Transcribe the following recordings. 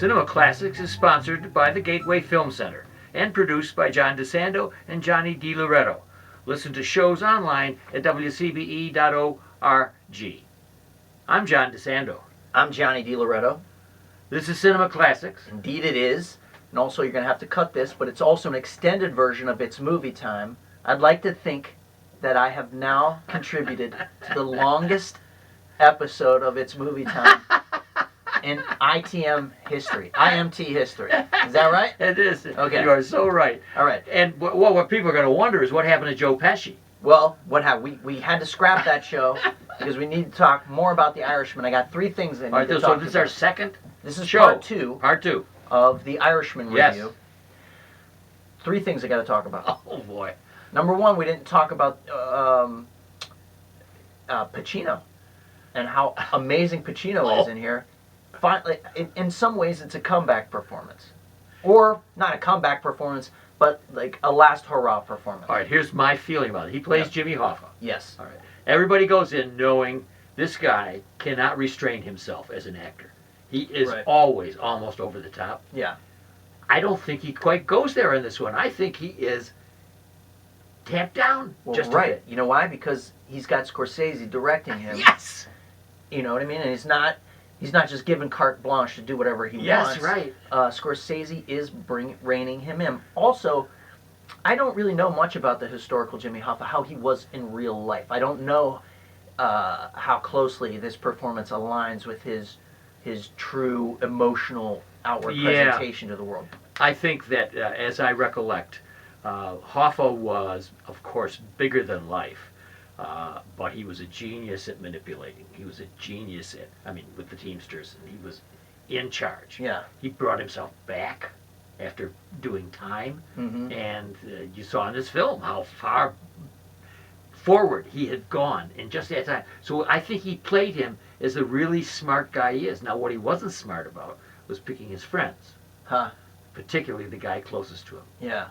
Cinema Classics is sponsored by the Gateway Film Center and produced by John DeSando and Johnny DiLoretto. Listen to shows online at WCBE.org. I'm John DeSando. I'm Johnny DiLoretto. This is Cinema Classics. Indeed it is. And also you're going to have to cut this, but it's also an extended version of It's Movie Time. I'd like to think that I have now contributed to the longest episode of It's Movie Time in ITM history. IMT history. Is that right? It is. Okay. You are so right. All right. And what people are going to wonder is what happened to Joe Pesci. Well, we had to scrap that show because we need to talk more about The Irishman. I got three things I need to talk So about. this is our second This is show. part two. Part two. Of The Irishman Yes. review. Three things I got to talk about. Oh, boy. Number one, we didn't talk about Pacino and how amazing Pacino is in here. Finally, in some ways, it's a comeback performance. Or, not a comeback performance, but like a last hurrah performance. All right, here's my feeling about it. He plays Jimmy Hoffa. Yes. All right. Everybody goes in knowing this guy cannot restrain himself as an actor. He is always almost over the top. Yeah. I don't think he quite goes there in this one. I think he is tamped down. Well, just right. a bit. You know why? Because he's got Scorsese directing him. Yes. You know what I mean? And he's not just given carte blanche to do whatever he wants. Yes, right. Scorsese is reining him in. Also, I don't really know much about the historical Jimmy Hoffa, how he was in real life. I don't know how closely this performance aligns with his true emotional outward presentation to the world. I think that, as I recollect, Hoffa was, of course, bigger than life, but he was a genius at manipulating. He was a genius with the Teamsters, and he was in charge. Yeah. He brought himself back after doing time, and you saw in this film how far forward he had gone in just that time. So I think he played him as the really smart guy he is. Now, what he wasn't smart about was picking his friends, particularly the guy closest to him. Yeah.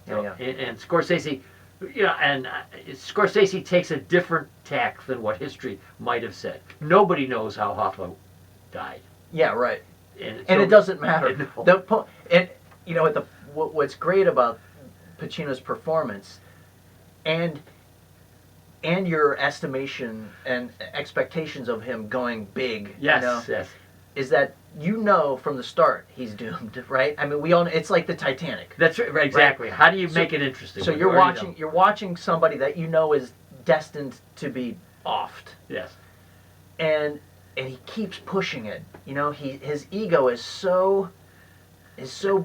And Scorsese, Scorsese takes a different tack than what history might have said. Nobody knows how Hoffa died. Yeah, right. And it doesn't matter. No. What's great about Pacino's performance, and your estimation and expectations of him going big, yes, is that from the start he's doomed, right? I mean, it's like the Titanic. That's right, exactly. Right? How do you make it interesting? So you're watching somebody that you know is destined to be offed. Yes. And he keeps pushing it. His ego is so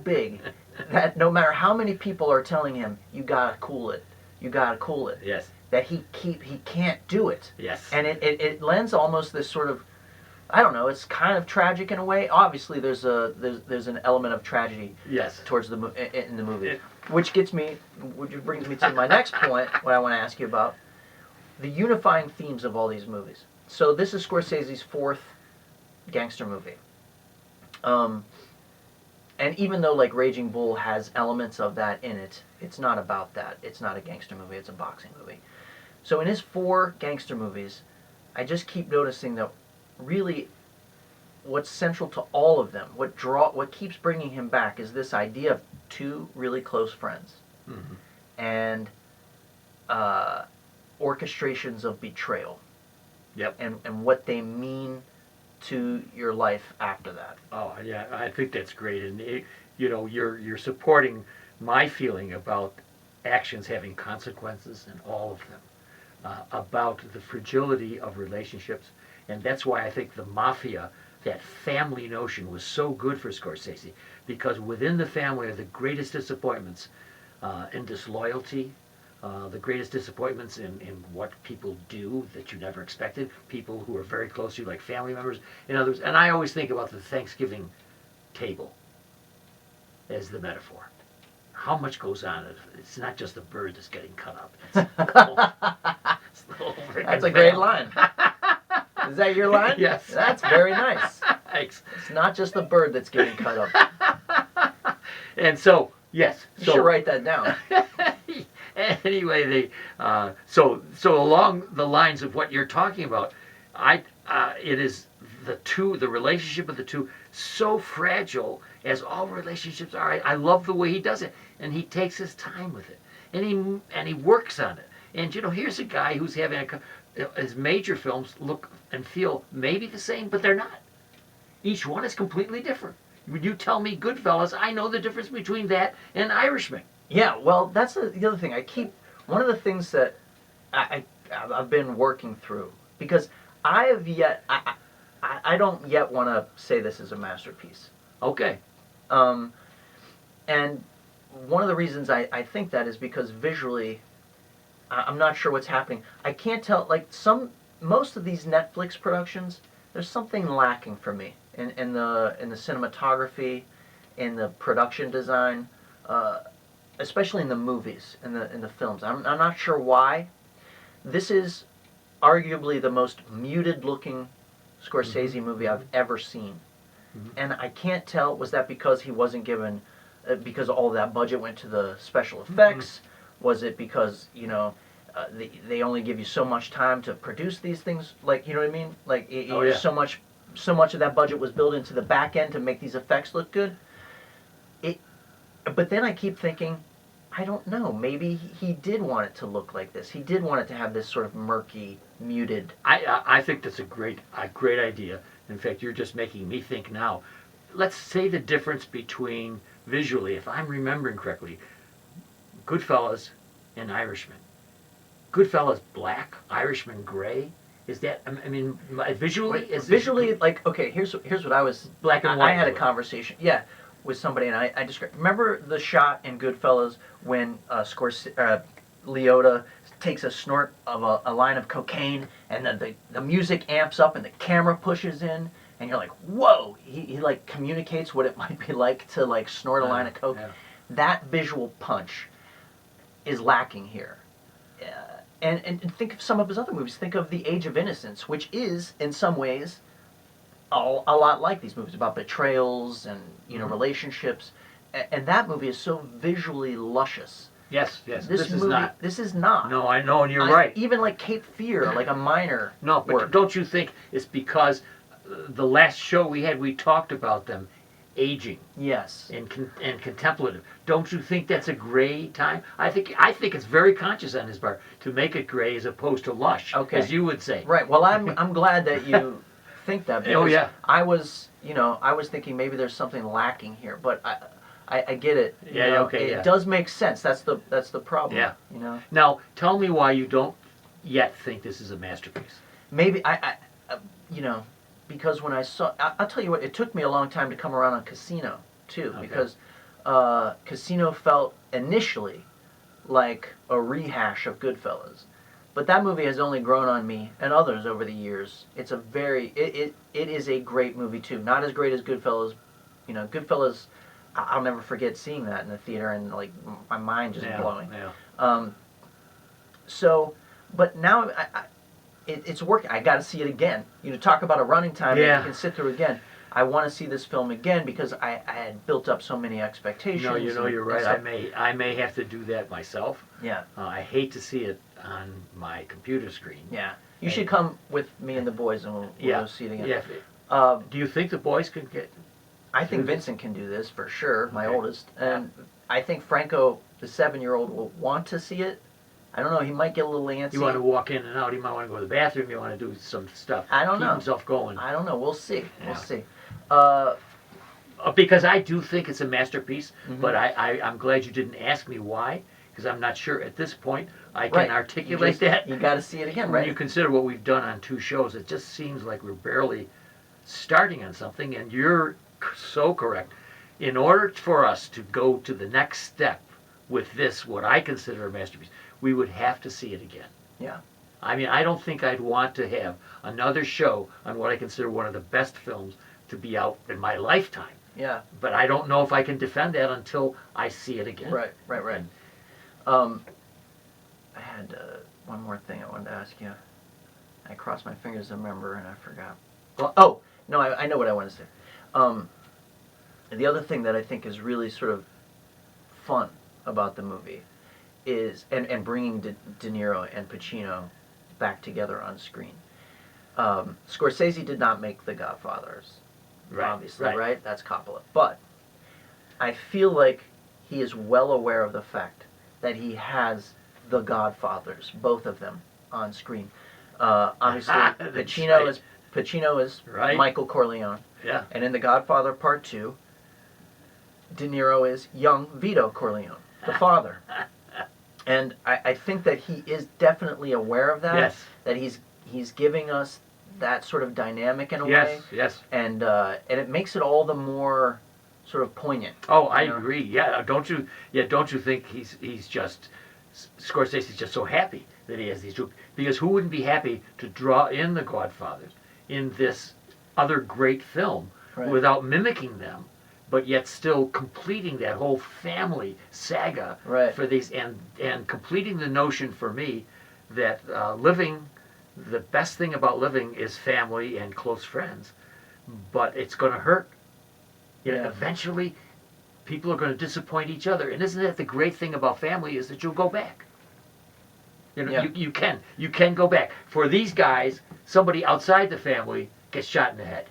big that no matter how many people are telling him, you gotta cool it. Yes. That he can't do it. Yes. And it lends almost this sort of, I don't know, it's kind of tragic in a way. Obviously there's an element of tragedy towards in the movie. Which brings me to my next point, what I want to ask you about. The unifying themes of all these movies. So this is Scorsese's fourth gangster movie. And even though like Raging Bull has elements of that in it, it's not about that. It's not a gangster movie, it's a boxing movie. So in his four gangster movies, I just keep noticing that really what's central to all of them, what keeps bringing him back is this idea of two really close friends. And orchestrations of betrayal. Yep. And what they mean to your life after that. Oh yeah, I think that's great, and you're supporting my feeling about actions having consequences, and all of them, about the fragility of relationships, and that's why I think the mafia, that family notion, was so good for Scorsese, because within the family are the greatest disappointments in disloyalty. The greatest disappointments in what people do that you never expected, people who are very close to you, like family members and others. And I always think about the Thanksgiving table as the metaphor. How much goes on? It's not just the bird that's getting cut up. That's a great line. Is that your line? Yes. That's very nice. Thanks. It's not just the bird that's getting cut up. And so, yes. You should write that down. Anyway, so along the lines of what you're talking about, it is the relationship of the two so fragile as all relationships are. I love the way he does it, and he takes his time with it, and he works on it. And here's a guy who's having his major films look and feel maybe the same, but they're not. Each one is completely different. When you tell me Goodfellas, I know the difference between that and Irishman. Yeah, well, that's the other thing. One of the things that I've been working through, because I don't yet want to say this is a masterpiece. Okay. And one of the reasons I think that is because visually, I'm not sure what's happening. I can't tell, like most of these Netflix productions, there's something lacking for me in the cinematography, in the production design, especially in the movies, in the films. I'm not sure why. This is arguably the most muted looking Scorsese movie I've ever seen. And I can't tell, was that because he wasn't given, because all that budget went to the special effects? Was it because, they only give you so much time to produce these things? Like, you know what I mean? Like, so much of that budget was built into the back end to make these effects look good. But then I keep thinking, I don't know. Maybe he did want it to look like this. He did want it to have this sort of murky, muted. I think that's a great idea. In fact, you're just making me think now. Let's say the difference between visually, if I'm remembering correctly, Goodfellas and Irishman. Goodfellas black, Irishman gray. Is that? I mean, visually, like, okay. Here's what I was. Black and white. I had a conversation. Yeah. With somebody, and I described. Remember the shot in Goodfellas when Liotta takes a snort of a line of cocaine, and then the music amps up, and the camera pushes in, and you're like, whoa! He like communicates what it might be like to like snort a line of coke. Yeah. That visual punch is lacking here. And think of some of his other movies. Think of The Age of Innocence, which is in some ways a lot like these movies about betrayals and relationships, and that movie is so visually luscious. Yes. This movie, is not. This is not. No, I know, and you're right. Even like Cape Fear, like a minor. No, but work. Don't you think it's because the last show we had, we talked about them aging? Yes. And contemplative. Don't you think that's a gray time? I think it's very conscious on his part to make it gray as opposed to lush, as you would say. Right. Well, I'm glad that you think that, because yeah. I was thinking maybe there's something lacking here, but I get it. It does make sense. That's the problem. Yeah. Now, tell me why you don't yet think this is a masterpiece. Maybe because when I saw, I'll tell you what, it took me a long time to come around on Casino too, because Casino felt initially like a rehash of Goodfellas. But that movie has only grown on me and others over the years. It's it is a great movie too. Not as great as Goodfellas. Goodfellas, I'll never forget seeing that in the theater, and like my mind just blowing. Yeah. But now it's working. I got to see it again. Talk about a running time that you can sit through again. I want to see this film again because I had built up so many expectations. No, you're right. I may have to do that myself. Yeah. I hate to see it on my computer screen. Yeah. You should come with me and the boys, and we'll go see it again. Yeah. Do you think the boys could get? I think Vincent can do this for sure, my oldest, and I think Franco, the 7-year-old, will want to see it. I don't know. He might get a little antsy. You want to walk in and out. He might want to go to the bathroom. You want to do some stuff. I don't know. Keep himself going. I don't know. We'll see. Yeah. We'll see. Because I do think it's a masterpiece, but I'm glad you didn't ask me why, because I'm not sure at this point I can articulate that. You got to see it again, right? When you consider what we've done on 2 shows, it just seems like we're barely starting on something, and you're so correct. In order for us to go to the next step with this, what I consider a masterpiece, we would have to see it again. Yeah. I mean, I don't think I'd want to have another show on what I consider one of the best films to be out in my lifetime. Yeah. But I don't know if I can defend that until I see it again. Right. I had one more thing I wanted to ask you. I crossed my fingers to remember, and I forgot. Well, no, I know what I want to say. The other thing that I think is really sort of fun about the movie is, and bringing De Niro and Pacino back together on screen. Scorsese did not make The Godfathers. Right, obviously, right. right? That's Coppola. But I feel like he is well aware of the fact that he has the Godfathers, both of them, on screen. Obviously, That's Pacino right. is Pacino is Right. Michael Corleone, Yeah. and in The Godfather Part 2, De Niro is young Vito Corleone, the father. And I think that he is definitely aware of that. Yes. That he's giving us that sort of dynamic in a way, Yes. Yes. and it makes it all the more sort of poignant. Oh, I you know? agree. Yeah. Don't you? Yeah. Don't you think he's just Scorsese's just so happy that he has these two? Because who wouldn't be happy to draw in the Godfathers in this other great film Right. without mimicking them, but yet still completing that whole family saga Right. for these and completing the notion for me that living, the best thing about living is family and close friends, but it's going to hurt. You know, Yeah. eventually people are going to disappoint each other, and isn't that the great thing about family is that you'll go back. You know, Yeah. you can go back. For these guys, somebody outside the family gets shot in the head.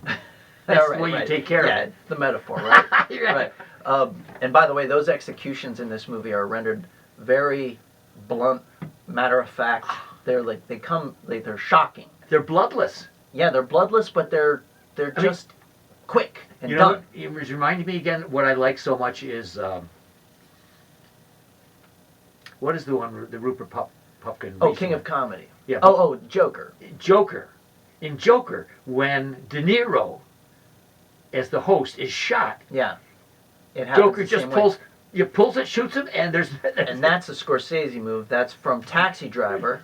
That's Right, the way right. you take care yeah, of it. the metaphor, right? Right. Right. And by the way, those executions in this movie are rendered very blunt, matter of fact. They're shocking. They're bloodless. Yeah, they're bloodless, but they're I mean, just quick and You know, done. it was reminding me again. What I like so much is what is the one the Rupert Pupkin? Oh, recently- King of Comedy. Yeah. Oh, Joker. Joker. In Joker, when De Niro, as the host, is shot, Yeah. It happens Joker the just same way. pulls it, shoots him, and there's And that's a Scorsese move. That's from Taxi Driver.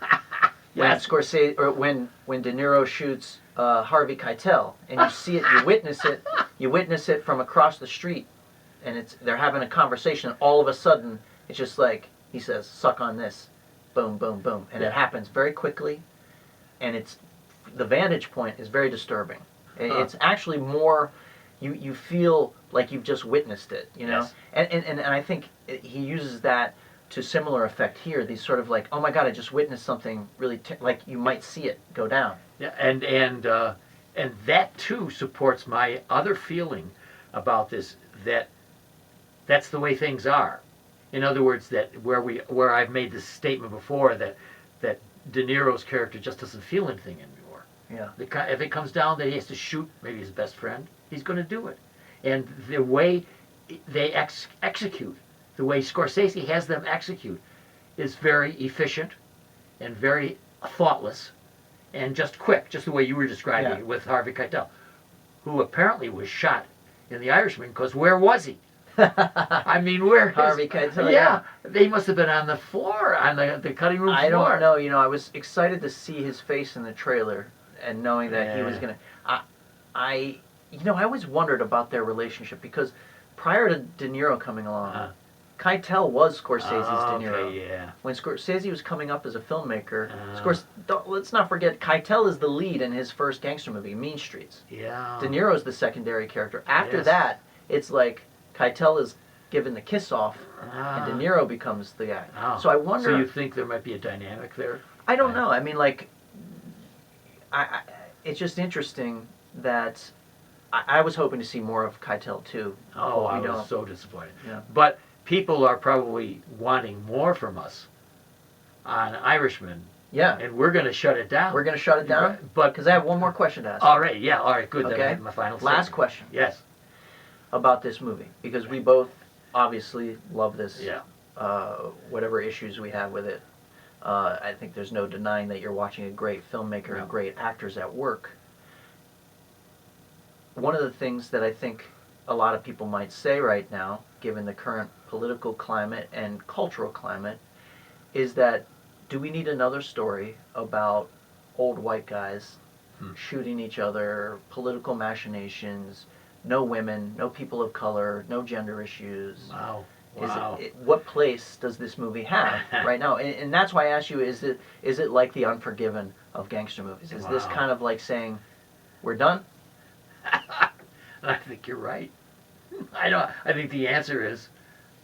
When Yes. Scorsese, or when De Niro shoots Harvey Keitel, and you see it, you witness it from across the street, and they're having a conversation, and all of a sudden it's just like he says, "Suck on this," boom, boom, boom, and Yeah. it happens very quickly, and the vantage point is very disturbing. It's actually more, you feel like you've just witnessed it, you know, Yes. and I think he uses that to similar effect here. These sort of like, oh my God, I just witnessed something really like you might see it go down. Yeah, and that too supports my other feeling about this, that that's the way things are. In other words, that where I've made this statement before that De Niro's character just doesn't feel anything anymore. Yeah. If it comes down that he has to shoot maybe his best friend, he's going to do it. And the way they execute, the way Scorsese has them execute, is very efficient and very thoughtless and just quick, just the way you were describing Yeah. it with Harvey Keitel, who apparently was shot in The Irishman, because where was he? I mean, where is Harvey Keitel, Yeah, they must have been on the floor, on the cutting room I floor. don't know. You know, I was excited to see his face in the trailer and knowing that he was Yeah. gonna. I always wondered about their relationship because prior to De Niro coming along, Uh-huh. Keitel was Scorsese's Oh, De Niro. okay, yeah. When Scorsese was coming up as a filmmaker, Uh-huh. let's not forget Keitel is the lead in his first gangster movie, Mean Streets. Yeah. De Niro's the secondary character. After Yes. that, it's like Keitel is given the kiss off, Ah. and De Niro becomes the guy. Oh. So I wonder. So you think there might be a dynamic there? I don't know. I mean, like, it's just interesting that I was hoping to see more of Keitel too. Oh, but I we was don't. so disappointed. Yeah. But people are probably wanting more from us on Irishman, Yeah, and we're going to shut it down. we're gonna shut it down But because I have one more question to ask. all right, yeah, all right, good. Then I Okay. have my final. Last statement. question Yes. about this movie because we both obviously love this. Yeah. Whatever issues we have with it, I think there's no denying that you're watching a great filmmaker No. and great actors at work. One of the things that I think a lot of people might say right now, given the current political climate and cultural climate, is that do we need another story about old white guys shooting each other, political machinations, no women, no people of color, no gender issues? Wow. Is Wow. what place does this movie have right now? And that's why I asked you: is it like The Unforgiven of gangster movies? Is this Wow. kind of like saying, "We're done"? I think you're right. I think the answer is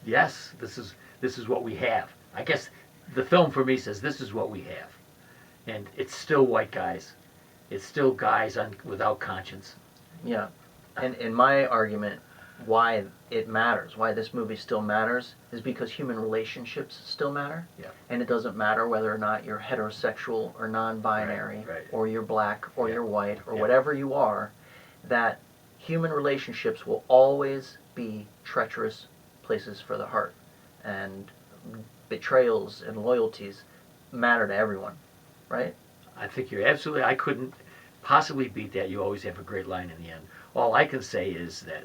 yes. This is what we have. I guess the film for me says this is what we have, and it's still white guys. It's still guys without conscience. Yeah. And in my argument, why it matters, why this movie still matters, is because human relationships still matter. Yeah. And it doesn't matter whether or not you're heterosexual or non-binary, Right. or you're black or Yeah. you're white or Yeah. whatever you are, that human relationships will always be treacherous places for the heart. And betrayals and loyalties matter to everyone, right? I think you're absolutely, I couldn't possibly beat that. You always have a great line in the end. All I can say is that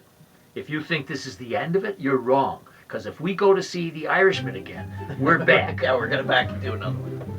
if you think this is the end of it, you're wrong. Because if we go to see The Irishman again, we're back. Yeah, we're gonna back and do another one.